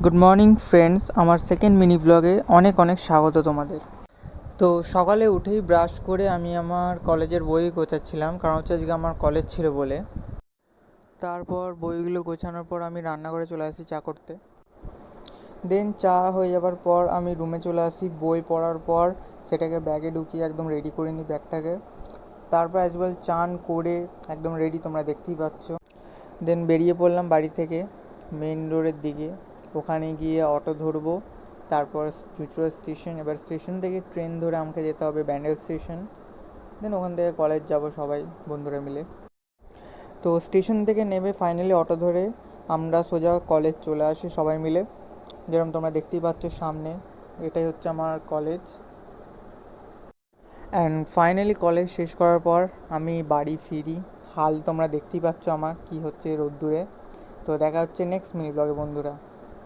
Good morning friends, আমার second mini ব্লগে অনেক অনেক স্বাগত তোমাদের। তো সকালে উঠেই ব্রাশ করে আমি আমার কলেজের বই গোছাচ্ছিলাম, কারণ হচ্ছে আজকে আমার কলেজ ছিল বলে। তারপর বইগুলো গোছানোর পর আমি রান্নাঘরে চলে আসি চা করতে। দেন চা হয়ে যাবার পর আমি রুমে চলে আসি। বই পড়ার পর সেটাকে ব্যাগে ঢুকিয়ে একদম রেডি করে নিই ব্যাগটাকে। তারপর অ্যাজ ওয়েল চান করে একদম রেডি, তোমরা দেখতেই পাচ্ছ। দেন বেরিয়ে পড়লাম বাড়ি থেকে মেন রোডের দিকে। ওখানে গিয়ে অটো ধরবো, তারপর চুঁচুড়া স্টেশন। এবার স্টেশন থেকে ট্রেন ধরে আমাকে যেতে হবে ব্যান্ডেল স্টেশন। দেন ওখান থেকে কলেজ যাব সবাই বন্ধুরা মিলে। তো স্টেশন থেকে নেমে ফাইনালি অটো ধরে আমরা সোজা কলেজ চলে আসি সবাই মিলে। যেরকম তোমরা দেখতেই পাচ্ছ সামনে, এটাই হচ্ছে আমার কলেজ। অ্যান্ড ফাইনালি কলেজ শেষ করার পর আমি বাড়ি ফিরি। হাল তোমরা দেখতেই পাচ্ছ আমার কি হচ্ছে রোদ্দুরে। তো দেখা হচ্ছে নেক্সট মিনি ব্লগে বন্ধুরা।